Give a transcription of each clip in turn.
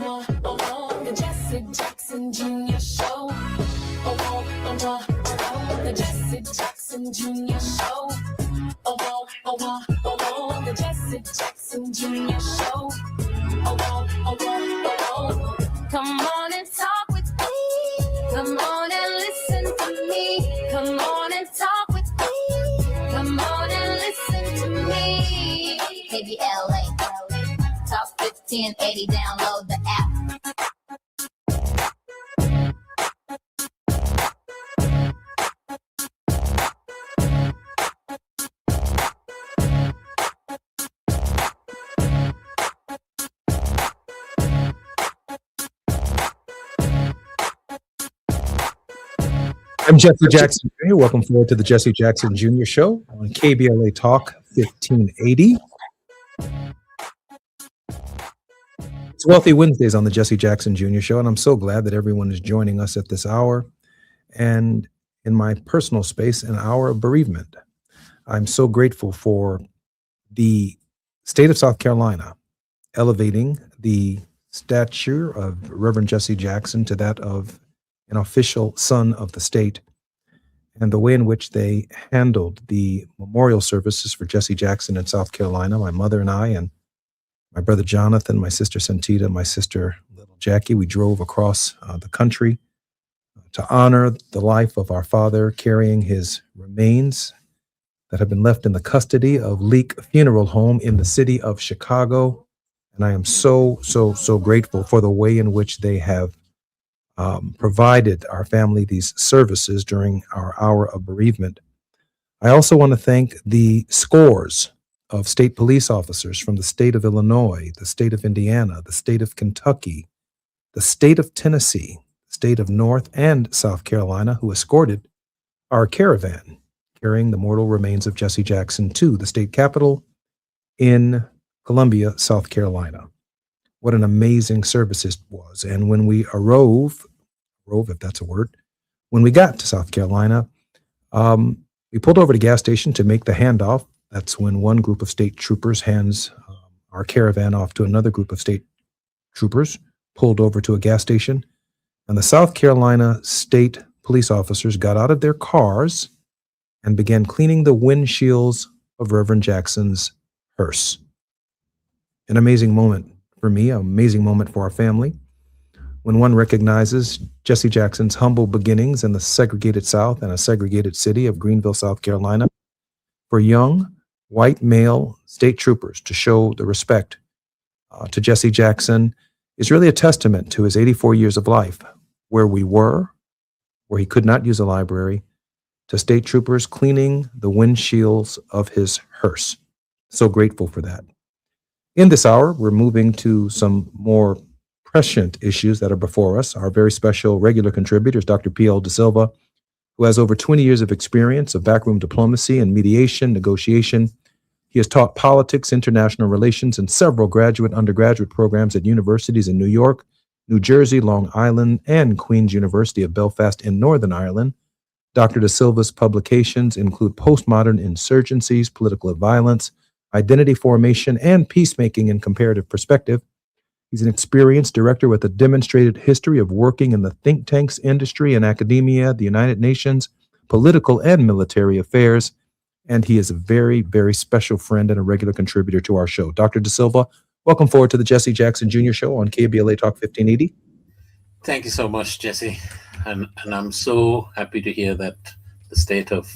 The Jesse Jackson Jr. Show. The Jesse Jackson Jr. Show. The Jesse Jackson Jr. Show. Come on and talk with me. Come on and listen to me. Come on and talk with me. Come on and listen to me. KBLA. Talk 1580. Download the app. I'm Jesse Jackson Jr. Welcome forward to the Jesse Jackson Jr. Show on KBLA Talk 1580. It's Wealthy Wednesdays on the Jesse Jackson Jr. Show, and I'm so glad that everyone is joining us at this hour and in my personal space, an hour of bereavement. I'm so grateful for the state of South Carolina elevating the stature of Reverend Jesse Jackson to that of an official son of the state, and the way in which they handled the memorial services for Jesse Jackson in South Carolina. My mother and I, and my brother Jonathan, my sister Santita, my sister little Jackie, we drove across the country to honor the life of our father, carrying his remains that have been left in the custody of Leak Funeral Home in the city of Chicago. And I am so grateful for the way in which they have provided our family these services during our hour of bereavement. I also want to thank the scores of state police officers from the state of Illinois, the state of Indiana, the state of Kentucky, the state of Tennessee, the state of North and South Carolina, who escorted our caravan carrying the mortal remains of Jesse Jackson to the state capitol in Columbia, South Carolina. What an amazing service it was. And when we arose, if that's a word, when we got to South Carolina, we pulled over to a gas station to make the handoff. That's when one group of state troopers hands our caravan off to another group of state troopers, pulled over to a gas station. And the South Carolina state police officers got out of their cars and began cleaning the windshields of Reverend Jackson's hearse. An amazing moment for me, an amazing moment for our family, when one recognizes Jesse Jackson's humble beginnings in the segregated South and a segregated city of Greenville, South Carolina. For young, white male state troopers to show the respect to Jesse Jackson is really a testament to his 84 years of life, where we were, where he could not use a library, to state troopers cleaning the windshields of his hearse. So grateful for that. In this hour, we're moving to some more prescient issues that are before us. Our very special regular contributor is Dr. P.L. De Silva, who has over 20 years of experience of backroom diplomacy and mediation, negotiation. He has taught politics, international relations, and several graduate, undergraduate programs at universities in New York, New Jersey, Long Island, and Queen's University of Belfast in Northern Ireland. Dr. De Silva's publications include Postmodern Insurgencies, Political Violence, Identity Formation, and Peacemaking in Comparative Perspective. He's an experienced director with a demonstrated history of working in the think tanks industry and academia, the United Nations, political and military affairs, and he is a very, very special friend and a regular contributor to our show. Dr. De Silva, welcome forward to the Jesse Jackson Jr. Show on KBLA Talk 1580. Thank you so much, Jesse. And I'm so happy to hear that the state of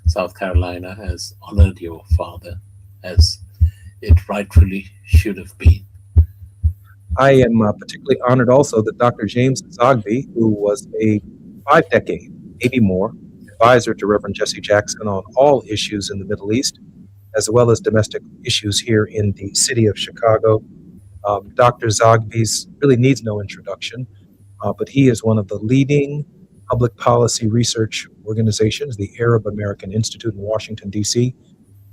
South Carolina has honored your father as it rightfully should have been. I am particularly honored also that Dr. James Zogby, who was a 5-decade, maybe more, advisor to Reverend Jesse Jackson on all issues in the Middle East, as well as domestic issues here in the city of Chicago. Dr. Zogby really needs no introduction, but he is one of the leading public policy research organizations, the Arab American Institute in Washington, D.C.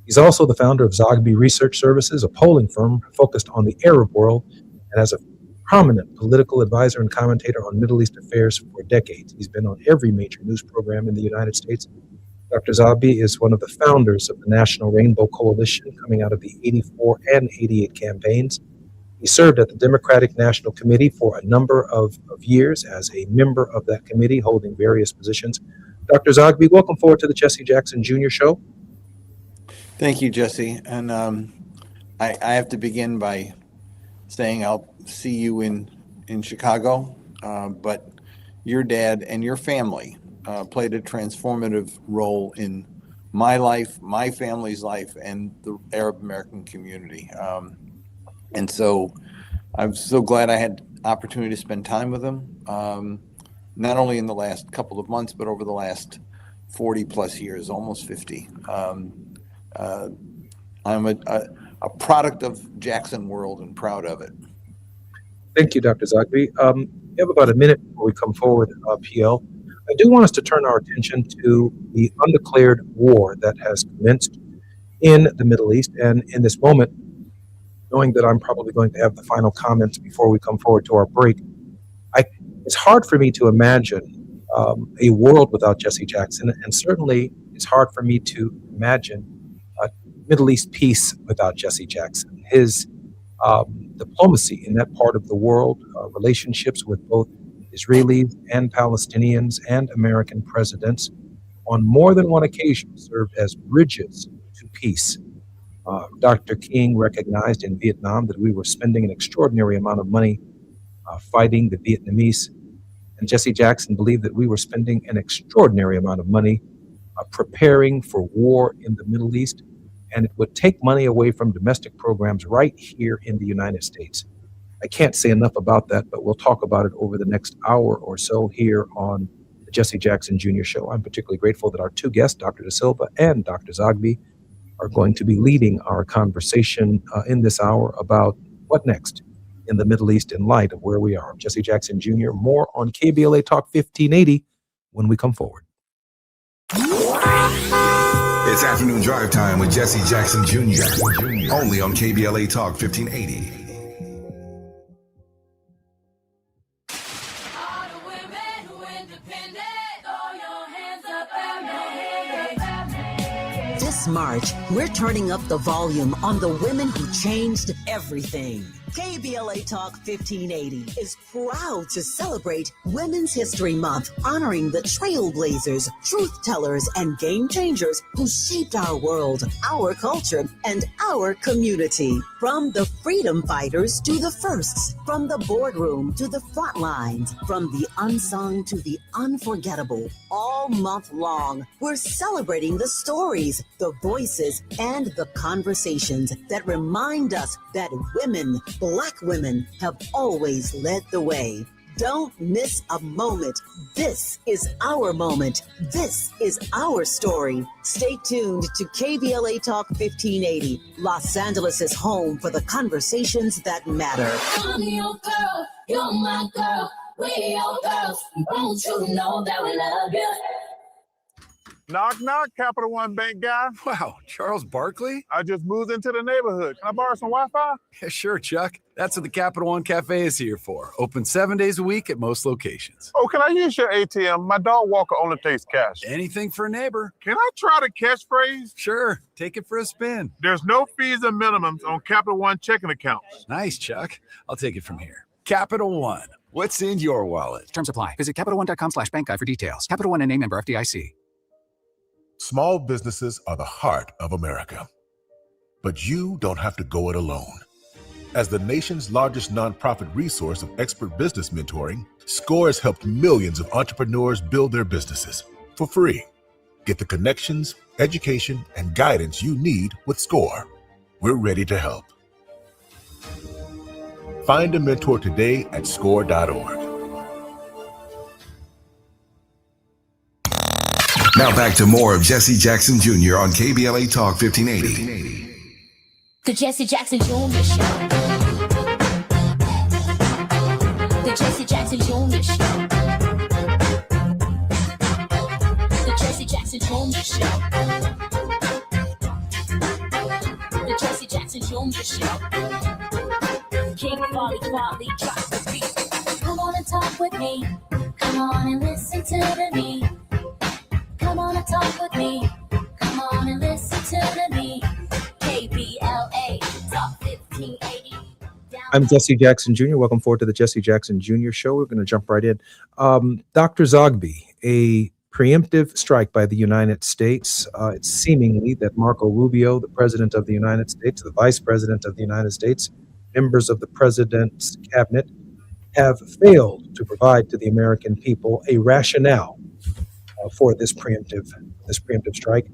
He's also the founder of Zogby Research Services, a polling firm focused on the Arab world, and as a prominent political advisor and commentator on Middle East affairs for decades. He's been on every major news program in the United States. Dr. Zogby is one of the founders of the National Rainbow Coalition, coming out of the 84 and 88 campaigns. He served at the Democratic National Committee for a number of years as a member of that committee, holding various positions. Dr. Zogby, welcome forward to the Jesse Jackson Jr. Show. Thank you, Jesse. And I have to begin by saying I'll see you in Chicago, but your dad and your family played a transformative role in my life, my family's life, and the Arab American community. And so I'm so glad I had opportunity to spend time with them, not only in the last couple of months, but over the last 40 plus years, almost 50. I'm a product of Jackson World and proud of it. Thank you, Dr. Zogby. We have about a minute before we come forward, PL. I do want us to turn our attention to the undeclared war that has commenced in the Middle East. And in this moment, knowing that I'm probably going to have the final comments before we come forward to our break, it's hard for me to imagine a world without Jesse Jackson, and certainly it's hard for me to imagine Middle East peace without Jesse Jackson. His diplomacy in that part of the world, relationships with both Israelis and Palestinians and American presidents on more than one occasion served as bridges to peace. Dr. King recognized in Vietnam that we were spending an extraordinary amount of money fighting the Vietnamese, and Jesse Jackson believed that we were spending an extraordinary amount of money preparing for war in the Middle East, and it would take money away from domestic programs right here in the United States. I can't say enough about that, but we'll talk about it over the next hour or so here on the Jesse Jackson Jr. Show. I'm particularly grateful that our two guests, Dr. De Silva and Dr. Zogby, are going to be leading our conversation in this hour about what next in the Middle East in light of where we are. I'm Jesse Jackson Jr. More on KBLA Talk 1580 when we come forward. It's afternoon drive time with Jesse Jackson Jr. Only on KBLA Talk 1580. All the women who independent, throw your hands up at me. This March, we're turning up the volume on the women who changed everything. KBLA Talk 1580 is proud to celebrate Women's History Month, honoring the trailblazers, truth tellers, and game changers who shaped our world, our culture, and our community. From the freedom fighters to the firsts, from the boardroom to the front lines, from the unsung to the unforgettable, all month long, we're celebrating the stories, the voices, and the conversations that remind us that women, Black women, have always led the way. Don't miss a moment. This is our moment. This is our story. Stay tuned to KBLA Talk 1580, Los Angeles' home for the conversations that matter. I'm your girl, you're my girl, we're your girls. Won't you know that we love you? Knock, knock, Capital One Bank guy. Wow, Charles Barkley? I just moved into the neighborhood. Can I borrow some Wi-Fi? Yeah, sure, Chuck. That's what the Capital One Cafe is here for. Open 7 days a week at most locations. Oh, can I use your ATM? My dog walker only takes cash. Anything for a neighbor. Can I try the catchphrase? Sure, take it for a spin. There's no fees and minimums on Capital One checking accounts. Nice, Chuck. I'll take it from here. Capital One. What's in your wallet? Terms apply. Visit CapitalOne.com/bank guide for details. Capital One and a member FDIC. Small businesses are the heart of America. But you don't have to go it alone. As the nation's largest nonprofit resource of expert business mentoring, SCORE has helped millions of entrepreneurs build their businesses for free. Get the connections, education, and guidance you need with SCORE. We're ready to help. Find a mentor today at score.org. Now back to more of Jesse Jackson Jr. on KBLA Talk 1580. The Jesse Jackson Jr. Show. The Jesse Jackson Jr. Show. The Jesse Jackson Jr. Show. The Jesse Jackson Jr. Show. King Quality drops the beat. Come on and talk with me. Come on and listen to me. Come on and talk with me. Come on and listen to me. KBLA Talk 1580. I'm Jesse Jackson Jr. Welcome forward to the Jesse Jackson Jr. Show. We're going to jump right in. Dr. Zogby, a preemptive strike by the United States. It's seemingly that Marco Rubio, the President of the United States, the Vice President of the United States, members of the President's cabinet have failed to provide to the American people a rationale for this preemptive strike.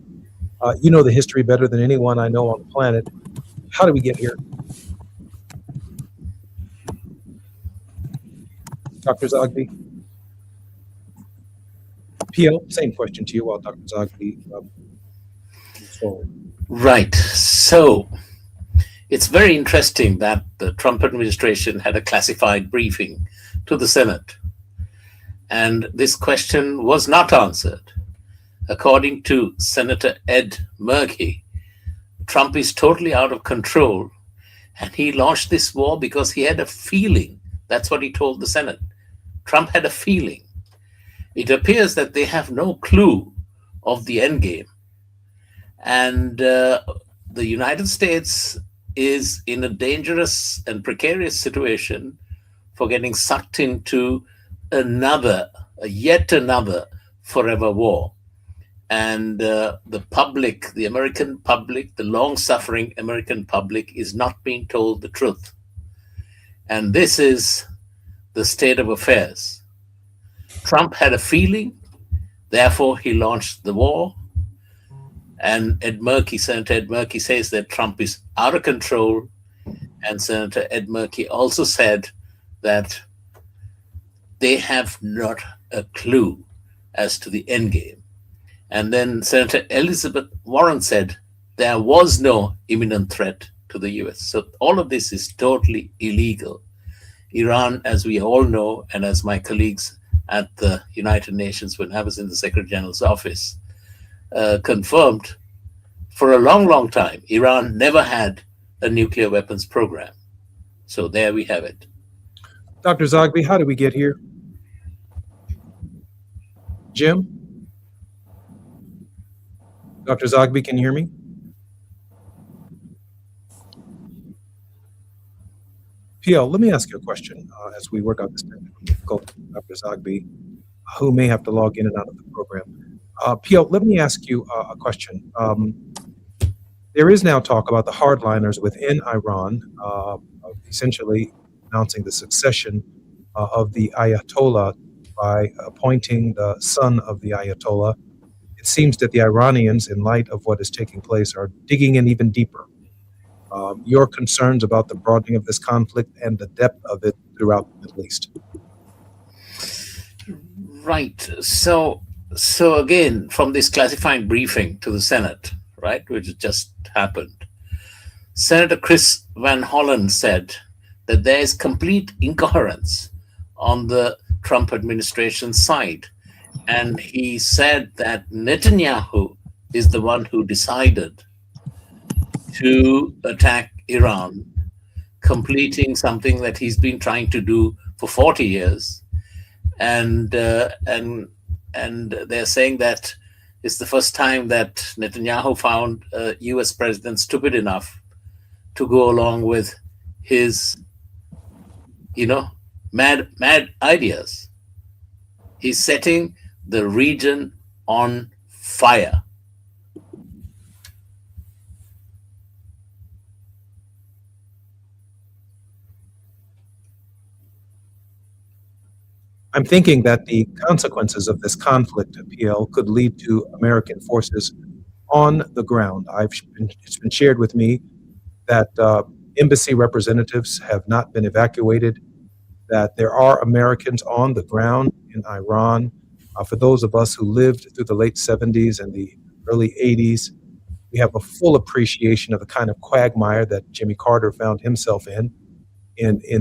You know the history better than anyone I know on the planet. How did we get here? Dr. Zogby? PL, same question to you while Dr. Zogby moves forward. Right. So it's very interesting that the Trump administration had a classified briefing to the Senate. And this question was not answered. According to Senator Ed Murkey, Trump is totally out of control. And he launched this war because he had a feeling. That's what he told the Senate. Trump had a feeling. It appears that they have no clue of the end game. And the United States is in a dangerous and precarious situation for getting sucked into yet another forever war. And the public, the American public, the long-suffering American public is not being told the truth. And this is the state of affairs. Trump had a feeling, therefore he launched the war. And Senator Ed Murkey says that Trump is out of control. And Senator Ed Murkey also said that they have not a clue as to the end game. And then Senator Elizabeth Warren said there was no imminent threat to the US. So all of this is totally illegal. Iran, as we all know, and as my colleagues at the United Nations, when I was in the Secretary General's office, confirmed for a long, long time, Iran never had a nuclear weapons program. So there we have it. Dr. Zogby, how did we get here? Jim? Dr. Zogby, can you hear me? PL, let me ask you a question as we work out this technical difficulty with Dr. Zogby, who may have to log in and out of the program. PL, let me ask you a question. There is now talk about the hardliners within Iran essentially announcing the succession of the Ayatollah by appointing the son of the Ayatollah. It seems that the Iranians, in light of what is taking place, are digging in even deeper. Your concerns about the broadening of this conflict and the depth of it throughout the Middle East. Right. So again, from this classified briefing to the Senate, right, which just happened, Senator Chris Van Hollen said that there is complete incoherence on the Trump administration side. And he said that Netanyahu is the one who decided to attack Iran, completing something that he's been trying to do for 40 years. And they're saying that it's the first time that Netanyahu found a US president stupid enough to go along with his, mad ideas. He's setting the region on fire. I'm thinking that the consequences of this conflict, PL, could lead to American forces on the ground. It's been shared with me that embassy representatives have not been evacuated, that there are Americans on the ground in Iran. For those of us who lived through the late 70s and the early 80s, we have a full appreciation of the kind of quagmire that Jimmy Carter found himself in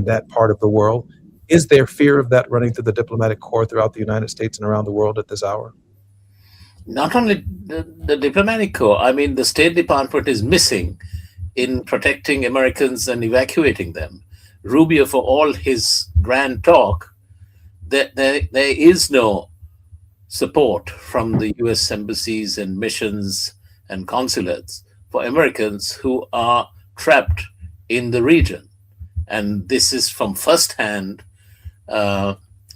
that part of the world. Is there fear of that running through the diplomatic corps throughout the United States and around the world at this hour? Not only the diplomatic corps, I mean, the State Department is missing in protecting Americans and evacuating them. Rubio, for all his grand talk, there is no support from the US embassies and missions and consulates for Americans who are trapped in the region. and this is from firsthand.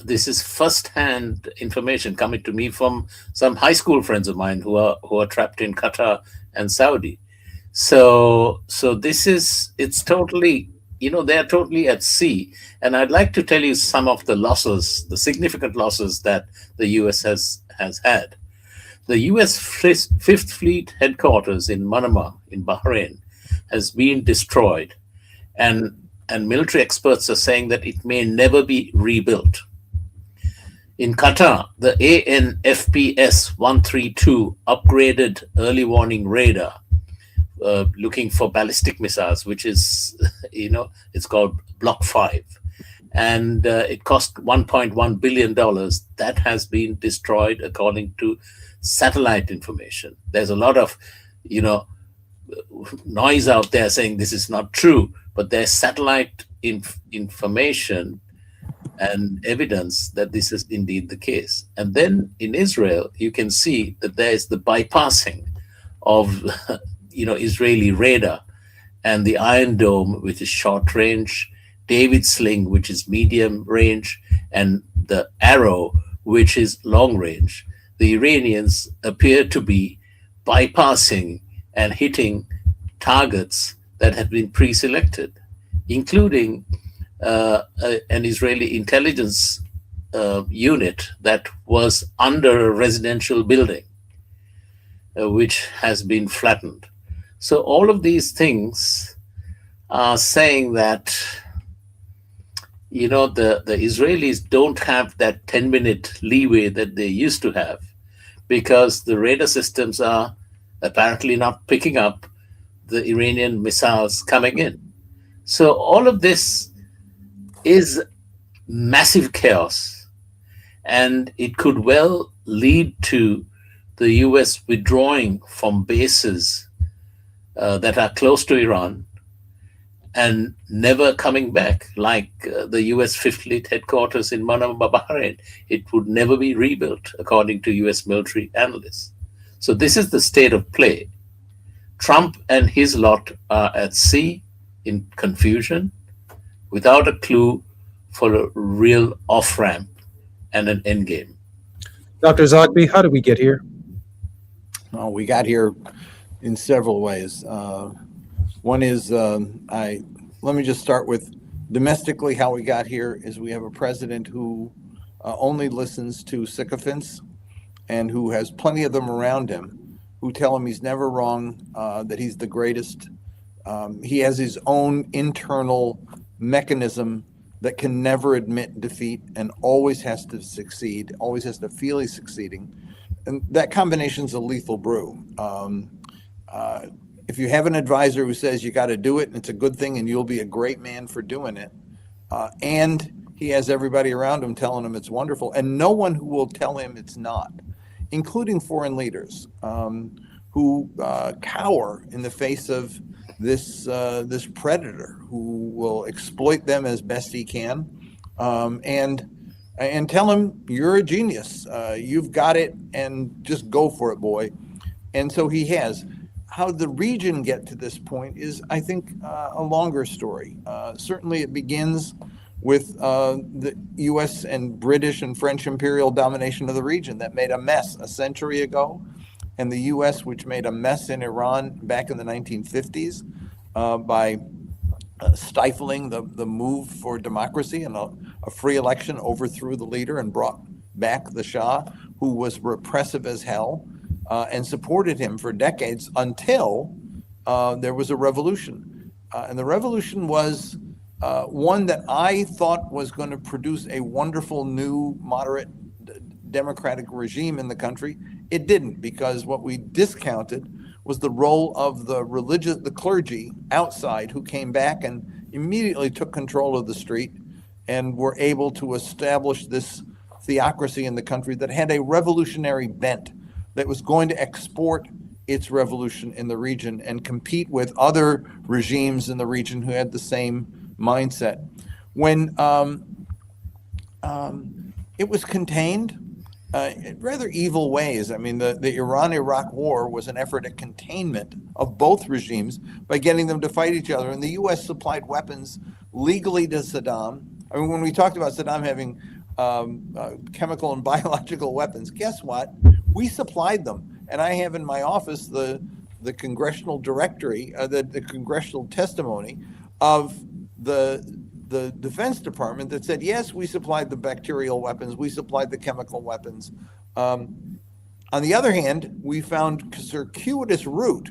This is firsthand information coming to me from some high school friends of mine who are trapped in Qatar and Saudi. So it's totally, they're totally at sea. And I'd like to tell you some of the losses, the significant losses that the US has had. The US Fifth Fleet headquarters in Manama in Bahrain has been destroyed, and military experts are saying that it may never be rebuilt. In Qatar, the ANFPS 132 upgraded early warning radar looking for ballistic missiles, which is, it's called Block 5. And it cost $1.1 billion. That has been destroyed according to satellite information. There's a lot of, noise out there saying this is not true, but there's satellite information and evidence that this is indeed the case. And then in Israel, you can see that there is the bypassing of, Israeli radar, and the Iron Dome, which is short range, David Sling, which is medium range, and the Arrow, which is long range. The Iranians appear to be bypassing and hitting targets that have been pre-selected, including an Israeli intelligence unit that was under a residential building, which has been flattened. So all of these things are saying that, the Israelis don't have that 10-minute leeway that they used to have, because the radar systems are apparently not picking up the Iranian missiles coming in. So all of this is massive chaos, and it could well lead to the US withdrawing from bases that are close to Iran and never coming back, like the US Fifth Fleet headquarters in Manama, Bahrain. It would never be rebuilt, according to US military analysts. So this is the state of play. Trump and his lot are at sea in confusion, without a clue for a real off-ramp and an endgame. Dr. Zogby, how did we get here? Well, we got here in several ways. One is, let me just start with domestically how we got here is we have a president who only listens to sycophants and who has plenty of them around him who tell him he's never wrong, that he's the greatest. He has his own internal mechanism that can never admit defeat and always has to succeed, always has to feel he's succeeding. And that combination's a lethal brew. If you have an advisor who says you got to do it and it's a good thing and you'll be a great man for doing it, and he has everybody around him telling him it's wonderful, and no one who will tell him it's not, including foreign leaders who cower in the face of this predator who will exploit them as best he can, and tell him you're a genius, you've got it, and just go for it, boy. And so he has. How the region get to this point is, I think, a longer story. Certainly it begins with the US and British and French imperial domination of the region that made a mess a century ago, and the US, which made a mess in Iran back in the 1950s by stifling the move for democracy, and a free election overthrew the leader and brought back the Shah, who was repressive as hell, and supported him for decades until there was a revolution. And the revolution was one that I thought was going to produce a wonderful new moderate democratic regime in the country. It didn't, because what we discounted was the role of the clergy outside, who came back and immediately took control of the street and were able to establish this theocracy in the country that had a revolutionary bent, that was going to export its revolution in the region and compete with other regimes in the region who had the same mindset. When it was contained, rather evil ways. I mean, the Iran-Iraq war was an effort at containment of both regimes by getting them to fight each other. And the U.S. supplied weapons legally to Saddam. I mean, when we talked about Saddam having chemical and biological weapons, guess what? We supplied them. And I have in my office the congressional directory, the congressional testimony of the Defense Department that said, yes, we supplied the bacterial weapons, we supplied the chemical weapons. On the other hand, we found a circuitous route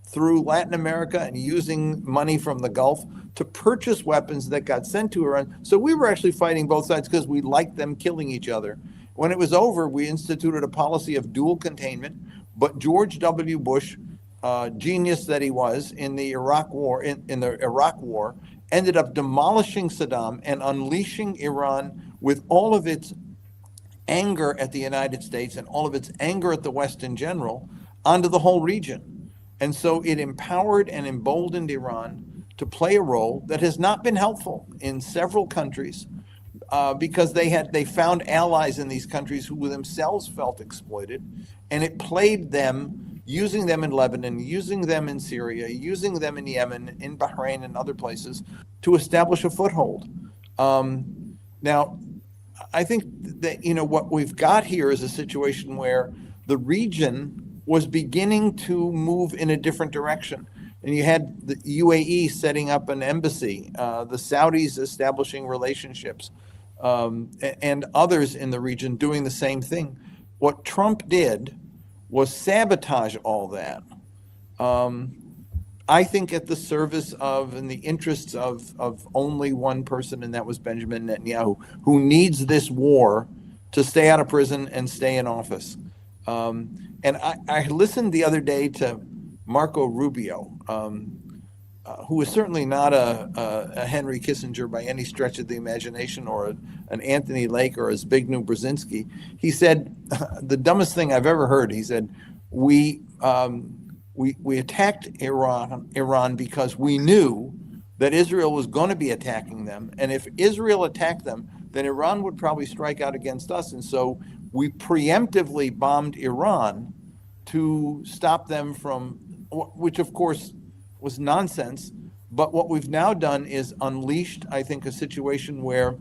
through Latin America and using money from the Gulf to purchase weapons that got sent to Iran. So we were actually fighting both sides because we liked them killing each other. When it was over, we instituted a policy of dual containment, but George W. Bush, genius that he was in the Iraq war, in the Iraq war, ended up demolishing Saddam and unleashing Iran with all of its anger at the United States and all of its anger at the West in general onto the whole region. And so it empowered and emboldened Iran to play a role that has not been helpful in several countries because they found allies in these countries who themselves felt exploited, and it played them, using them in Lebanon, using them in Syria, using them in Yemen, in Bahrain, and other places to establish a foothold. Now, I think that, what we've got here is a situation where the region was beginning to move in a different direction. And you had the UAE setting up an embassy, the Saudis establishing relationships, and others in the region doing the same thing. What Trump did was sabotage all that. I think at the service of and the interests of only one person, and that was Benjamin Netanyahu, who needs this war to stay out of prison and stay in office. And I listened the other day to Marco Rubio, who is certainly not a Henry Kissinger by any stretch of the imagination, or an Anthony Lake, or a Zbigniew Brzezinski. He said the dumbest thing I've ever heard. He said, we attacked Iran because we knew that Israel was going to be attacking them, and if Israel attacked them, then Iran would probably strike out against us, and so we preemptively bombed Iran to stop them from, which of course was nonsense. But what we've now done is unleashed, I think, a situation where,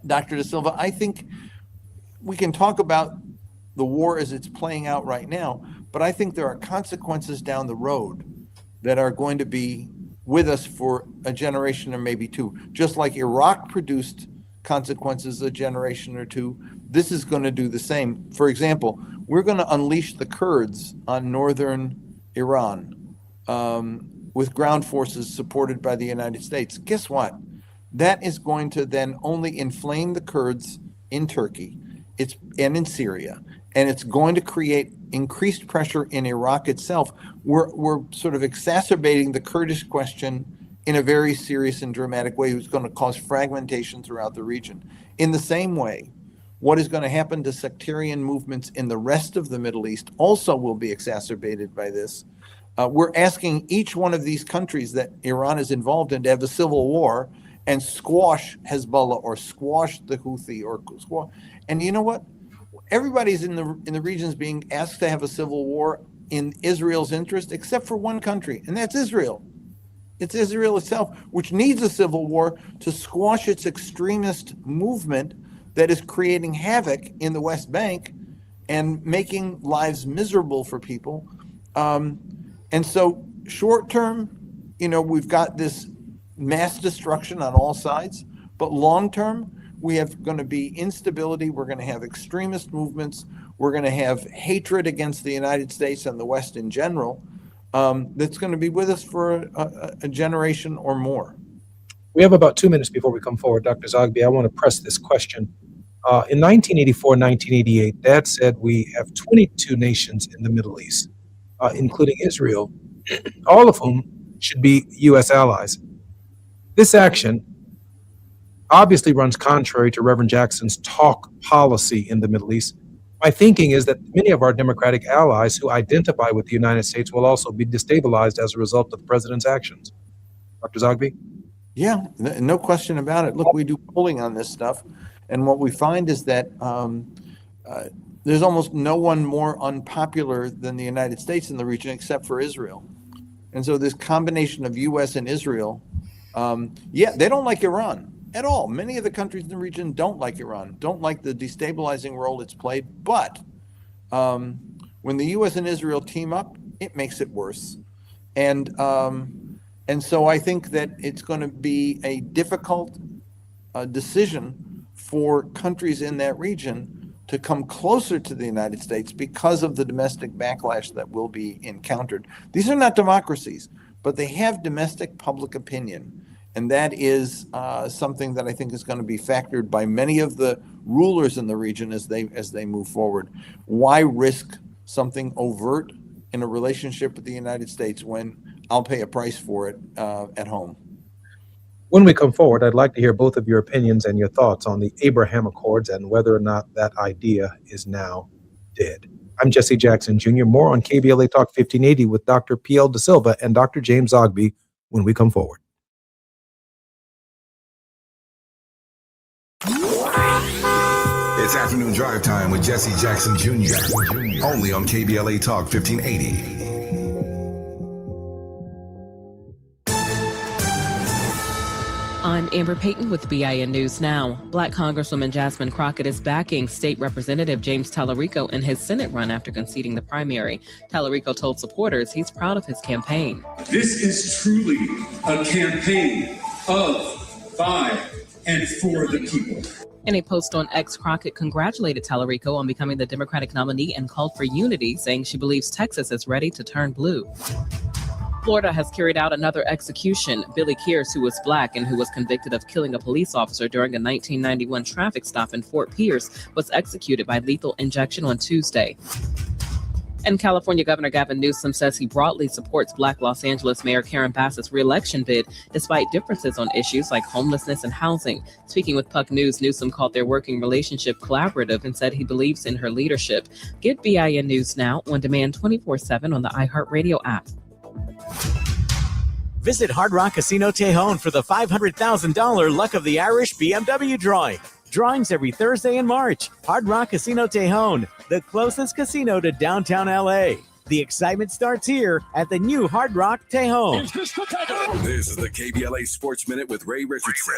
Dr. De Silva, I think we can talk about the war as it's playing out right now, but I think there are consequences down the road that are going to be with us for a generation or maybe two. Just like Iraq produced consequences a generation or two, this is going to do the same. For example, we're going to unleash the Kurds on northern Iran with ground forces supported by the United States. Guess what? That is going to then only inflame the Kurds in Turkey and in Syria, and it's going to create increased pressure in Iraq itself. We're sort of exacerbating the Kurdish question in a very serious and dramatic way, who's going to cause fragmentation throughout the region. In the same way, what is going to happen to sectarian movements in the rest of the Middle East also will be exacerbated by this. We're asking each one of these countries that Iran is involved in to have a civil war and squash Hezbollah or squash the Houthi or squash. And you know what? Everybody's in the regions being asked to have a civil war in Israel's interest, except for one country, and that's Israel. It's Israel itself, which needs a civil war to squash its extremist movement that is creating havoc in the West Bank and making lives miserable for people. And so short term, we've got this mass destruction on all sides, but long term, we have going to be instability. We're going to have extremist movements. We're going to have hatred against the United States and the West in general. That's going to be with us for a generation or more. We have about 2 minutes before we come forward. Dr. Zogby, I want to press this question. In 1984, 1988, Dad said we have 22 nations in the Middle East, including Israel, all of whom should be U.S. allies. This action obviously runs contrary to Reverend Jackson's talk policy in the Middle East. My thinking is that many of our Democratic allies who identify with the United States will also be destabilized as a result of the president's actions. Dr. Zogby? Yeah, no question about it. Look, we do polling on this stuff, and what we find is that there's almost no one more unpopular than the United States in the region except for Israel. And so this combination of U.S. and Israel, they don't like Iran at all. Many of the countries in the region don't like Iran, don't like the destabilizing role it's played. But when the U.S. and Israel team up, it makes it worse. And so I think that it's going to be a difficult decision for countries in that region to come closer to the United States because of the domestic backlash that will be encountered. These are not democracies, but they have domestic public opinion. And that is something that I think is going to be factored by many of the rulers in the region as they move forward. Why risk something overt in a relationship with the United States when I'll pay a price for it at home? When we come forward, I'd like to hear both of your opinions and your thoughts on the Abraham Accords and whether or not that idea is now dead. I'm Jesse Jackson Jr. More on KBLA Talk 1580 with Dr. P.L. Da Silva and Dr. James Ogby when we come forward. It's afternoon drive time with Jesse Jackson Jr. Only on KBLA Talk 1580. I'm Amber Payton with BIN News Now. Black Congresswoman Jasmine Crockett is backing State Representative James Tallarico in his Senate run after conceding the primary. Tallarico told supporters he's proud of his campaign. This is truly a campaign of, by, and for the people. In a post on X, Crockett congratulated Tallarico on becoming the Democratic nominee and called for unity, saying she believes Texas is ready to turn blue. Florida has carried out another execution. Billy Kears, who was black and who was convicted of killing a police officer during a 1991 traffic stop in Fort Pierce, was executed by lethal injection on Tuesday. And California Governor Gavin Newsom says he broadly supports Black Los Angeles Mayor Karen Bassett's re-election bid, despite differences on issues like homelessness and housing. Speaking with Puck News, Newsom called their working relationship collaborative and said he believes in her leadership. Get BIN News Now on demand 24/7 on the iHeartRadio app. Visit Hard Rock Casino Tejon for the $500,000 Luck of the Irish BMW drawing. Drawings every Thursday in March. Hard Rock Casino Tejon, the closest casino to downtown LA. The excitement starts here at the new Hard Rock Tejon. This is the KBLA Sports Minute with Ray Richardson.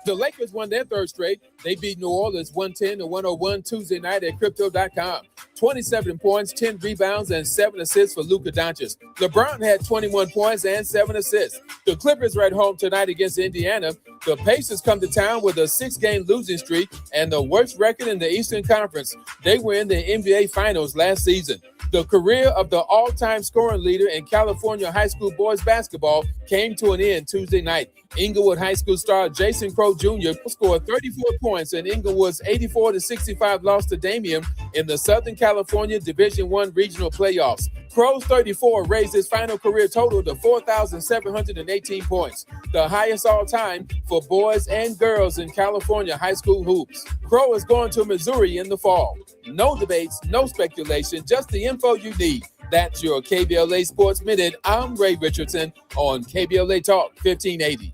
The Lakers won their third straight. They beat New Orleans 110-101 Tuesday night at Crypto.com. 27 points, 10 rebounds, and 7 assists for Luka Doncic. LeBron had 21 points and 7 assists. The Clippers are at home tonight against Indiana. The Pacers come to town with a 6-game losing streak and the worst record in the Eastern Conference. They were in the NBA Finals last season. The career of the all-time scoring leader in California high school boys basketball came to an end Tuesday night. Inglewood High School star Jason Crow Jr. scored 34 points in Inglewood's 84-65 loss to Damian in the Southern California Division I regional playoffs. Crow's 34 raised his final career total to 4,718 points, the highest all time for boys and girls in California high school hoops. Crow is going to Missouri in the fall. No debates, no speculation, just the info you need. That's your KBLA Sports Minute. I'm Ray Richardson on KBLA Talk 1580.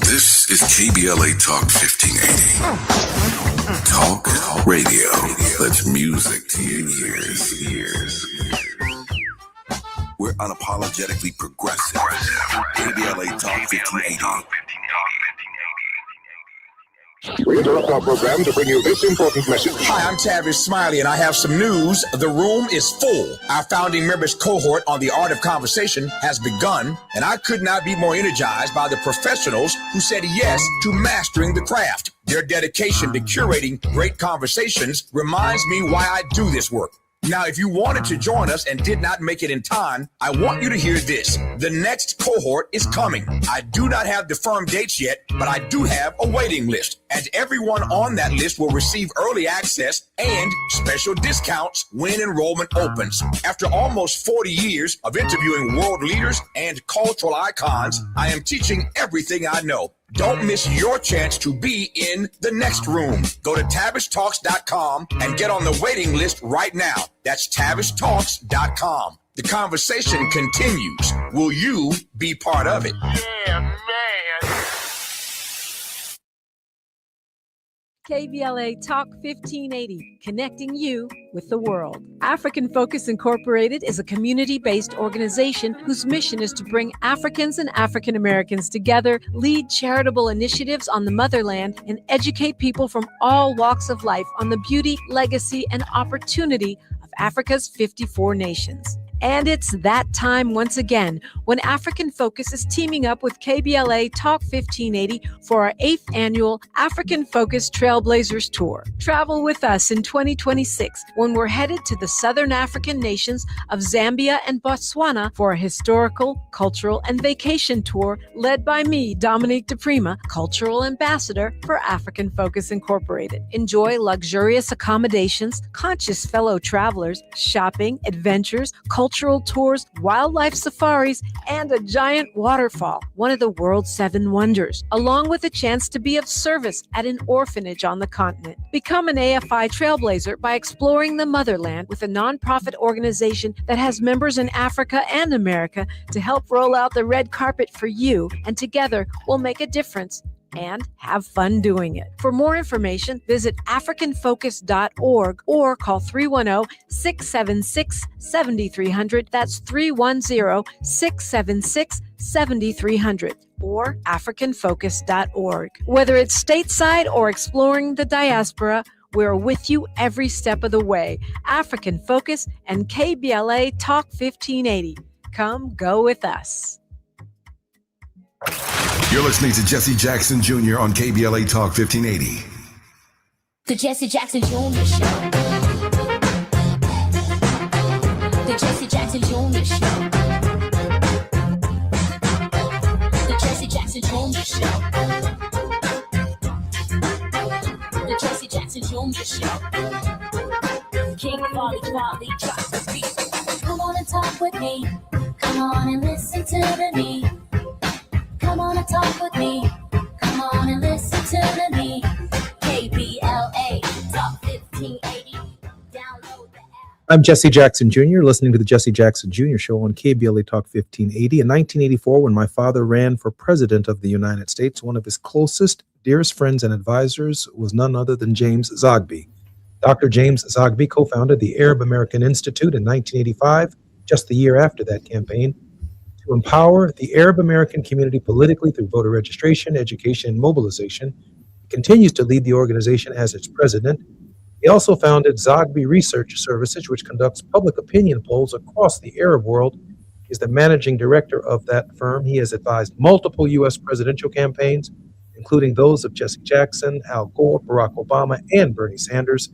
This is KBLA Talk 1580. Talk radio. That's music to your ears. We're unapologetically progressive. KBLA Talk 1580. We interrupt our program to bring you this important message. Hi, I'm Tavis Smiley, and I have some news. The room is full. Our founding members cohort on the art of conversation has begun, and I could not be more energized by the professionals who said yes to mastering the craft. Their dedication to curating great conversations reminds me why I do this work. Now, if you wanted to join us and did not make it in time, I want you to hear this. The next cohort is coming. I do not have the firm dates yet, but I do have a waiting list. And everyone on that list will receive early access and special discounts when enrollment opens. After almost 40 years of interviewing world leaders and cultural icons, I am teaching everything I know. Don't miss your chance to be in the next room. Go to TavishTalks.com and get on the waiting list right now. That's TavishTalks.com. The conversation continues. Will you be part of it? KBLA Talk 1580, connecting you with the world. African Focus Incorporated is a community-based organization whose mission is to bring Africans and African Americans together, lead charitable initiatives on the motherland, and educate people from all walks of life on the beauty, legacy, and opportunity of Africa's 54 nations. And it's that time once again when African Focus is teaming up with KBLA Talk 1580 for our 8th annual African Focus Trailblazers Tour. Travel with us in 2026 when we're headed to the Southern African nations of Zambia and Botswana for a historical, cultural, and vacation tour led by me, Dominique DePrima, Cultural Ambassador for African Focus Incorporated. Enjoy luxurious accommodations, conscious fellow travelers, shopping, adventures, cultural tours, wildlife safaris, and a giant waterfall, one of the world's 7 wonders, along with a chance to be of service at an orphanage on the continent. Become an AFI trailblazer by exploring the motherland with a nonprofit organization that has members in Africa and America to help roll out the red carpet for you, and together we'll make a difference and have fun doing it. For more information, visit africanfocus.org or call 310-676-7300. That's 310-676-7300 or africanfocus.org. Whether it's stateside or exploring the diaspora, we're with you every step of the way. African Focus and KBLA Talk 1580. Come go with us. You're listening to Jesse Jackson Jr. on KBLA Talk 1580. The Jesse Jackson Jr. Show. The Jesse Jackson Jr. Show. The Jesse Jackson Jr. Show. The Jesse Jackson Jr. Show. King Wally drops the beat. Come on and talk with me. Come on and listen to the me. Come on and talk with me. Come on and listen to the me. KBLA Talk 1580. Download the app. I'm Jesse Jackson Jr., listening to the Jesse Jackson Jr. Show on KBLA Talk 1580. In 1984, when my father ran for president of the United States, one of his closest, dearest friends and advisors was none other than James Zogby. Dr. James Zogby co-founded the Arab American Institute in 1985, just the year after that campaign, to empower the Arab American community politically through voter registration, education, and mobilization. He continues to lead the organization as its president. He also founded Zogby Research Services, which conducts public opinion polls across the Arab world. He's the managing director of that firm. He has advised multiple U.S. presidential campaigns, including those of Jesse Jackson, Al Gore, Barack Obama, and Bernie Sanders.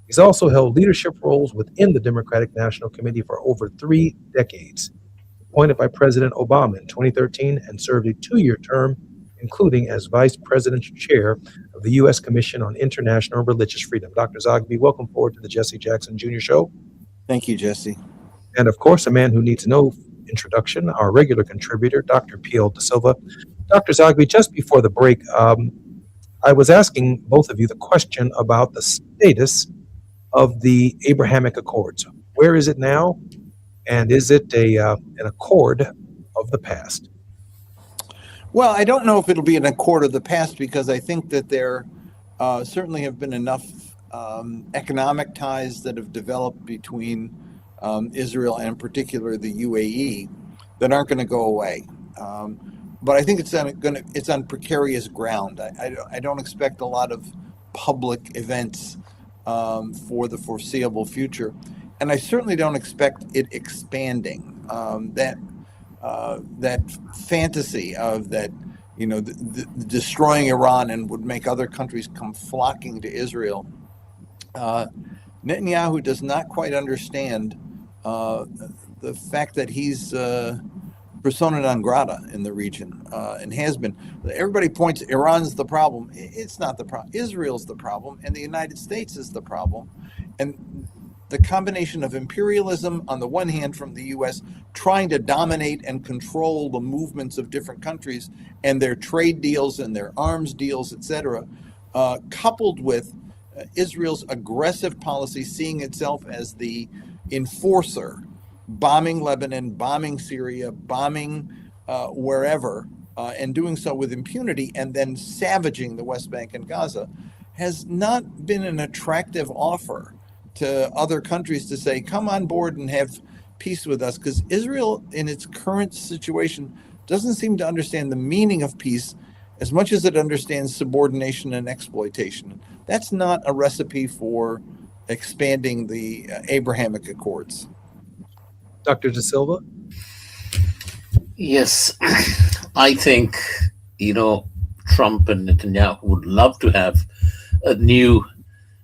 He's also held leadership roles within the Democratic National Committee for over 3 decades. Appointed by President Obama in 2013 and served a 2-year term, including as Vice Presidential Chair of the U.S. Commission on International Religious Freedom. Dr. Zogby, welcome forward to the Jesse Jackson Jr. Show. Thank you, Jesse. And of course, a man who needs no introduction, our regular contributor, Dr. P.L. Da Silva. Dr. Zogby, just before the break, I was asking both of you the question about the status of the Abrahamic Accords. Where is it now? And is it an accord of the past? Well, I don't know if it'll be an accord of the past, because I think that there certainly have been enough economic ties that have developed between Israel and in particular the UAE that aren't going to go away. But I think it's on precarious ground. I don't expect a lot of public events for the foreseeable future. And I certainly don't expect it expanding. That fantasy of that, the destroying Iran and would make other countries come flocking to Israel. Netanyahu does not quite understand the fact that he's persona non grata in the region and has been. Everybody points Iran's the problem. It's not the problem. Israel's the problem, and the United States is the problem. And the combination of imperialism on the one hand from the U.S. trying to dominate and control the movements of different countries and their trade deals and their arms deals, etc., coupled with Israel's aggressive policy, seeing itself as the enforcer, bombing Lebanon, bombing Syria, bombing wherever, and doing so with impunity, and then savaging the West Bank and Gaza, has not been an attractive offer to other countries to say, come on board and have peace with us, because Israel in its current situation doesn't seem to understand the meaning of peace as much as it understands subordination and exploitation. That's not a recipe for expanding the Abrahamic Accords. Dr. De Silva? Yes, I think, Trump and Netanyahu would love to have a new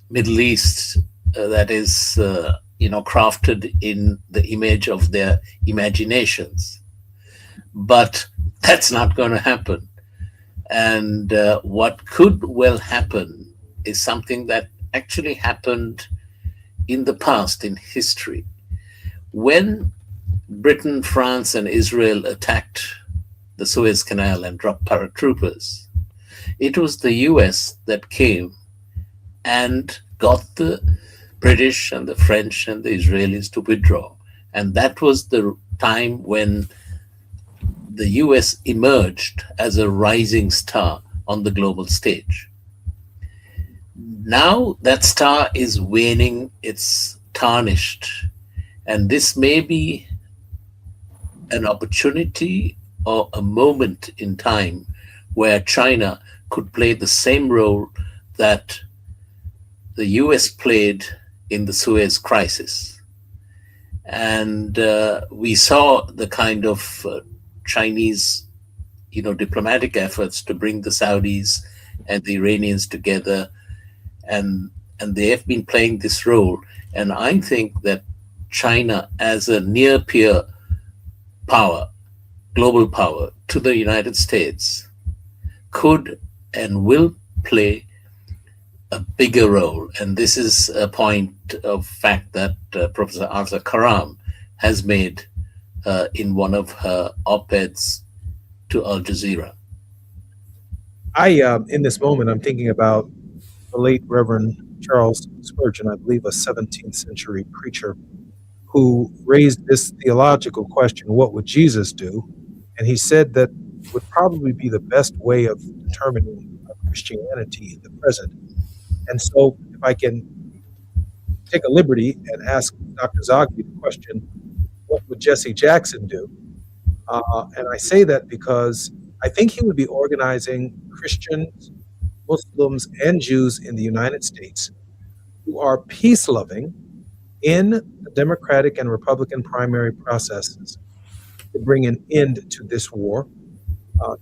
Middle East that is, crafted in the image of their imaginations. But that's not going to happen. And what could well happen is something that actually happened in the past, in history. When Britain, France, and Israel attacked the Suez Canal and dropped paratroopers, it was the US that came and got the British and the French and the Israelis to withdraw. And that was the time when the US emerged as a rising star on the global stage. Now that star is waning, it's tarnished, and this may be an opportunity or a moment in time where China could play the same role that the US played in the Suez crisis. And we saw the kind of Chinese, diplomatic efforts to bring the Saudis and the Iranians together, and they have been playing this role. And I think that China, as a near peer power, global power to the United States, could and will play a bigger role. And this is a point of fact that Professor Arthur Karam has made in one of her op-eds to Al Jazeera. In this moment, I'm thinking about the late Reverend Charles Spurgeon, I believe a 17th century preacher, who raised this theological question, what would Jesus do? And he said that would probably be the best way of determining Christianity in the present. And so if I can take a liberty and ask Dr. Zogby the question, what would Jesse Jackson do? And I say that because I think he would be organizing Christians, Muslims, and Jews in the United States who are peace-loving in the Democratic and Republican primary processes to bring an end to this war,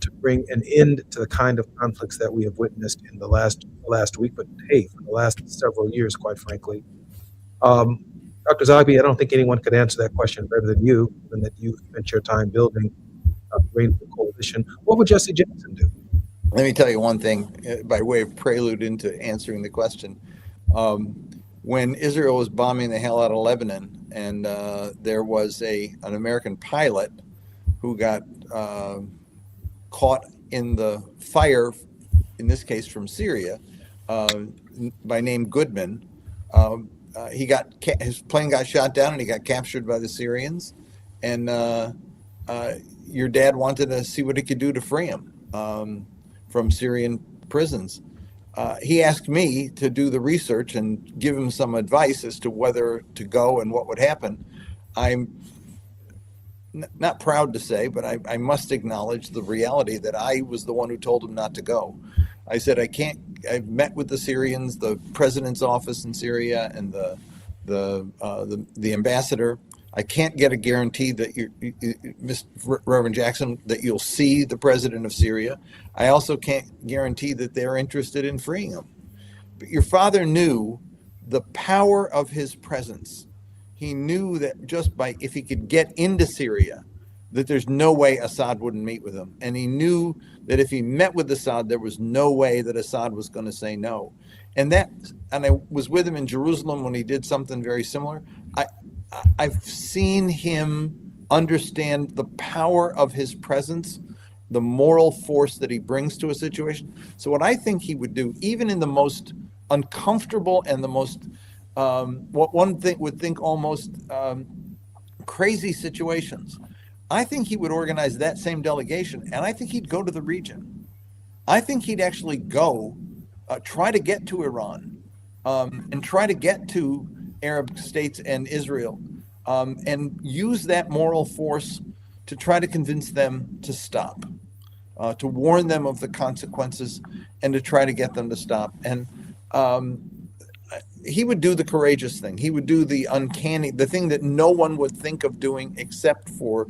to bring an end to the kind of conflicts that we have witnessed in the last week, but hey, for the last several years, quite frankly. Dr. Zogby, I don't think anyone could answer that question better than you, given that you've spent your time building a Rainbow Coalition. What would Jesse Jackson do? Let me tell you one thing by way of prelude into answering the question. When Israel was bombing the hell out of Lebanon, and there was an American pilot who got caught in the fire, in this case from Syria, by name Goodman, his plane got shot down and he got captured by the Syrians. And your dad wanted to see what he could do to free him from Syrian prisons. He asked me to do the research and give him some advice as to whether to go and what would happen. I'm not proud to say, but I must acknowledge the reality that I was the one who told him not to go. I said, I've met with the Syrians, the president's office in Syria, and the ambassador. I can't get a guarantee that Reverend Jackson, that you'll see the president of Syria. I also can't guarantee that they're interested in freeing him. But your father knew the power of his presence. He knew that if he could get into Syria, that there's no way Assad wouldn't meet with him. And he knew that if he met with Assad, there was no way that Assad was going to say no. And I was with him in Jerusalem when he did something very similar. I've seen him understand the power of his presence, the moral force that he brings to a situation. So what I think he would do, even in the most uncomfortable and the most, what one would think almost crazy situations. I think he would organize that same delegation, and I think he'd go to the region. I think he'd actually go try to get to Iran and try to get to Arab states and Israel and use that moral force to try to convince them to stop, to warn them of the consequences and to try to get them to stop. And he would do the courageous thing. He would do the uncanny, the thing that no one would think of doing except for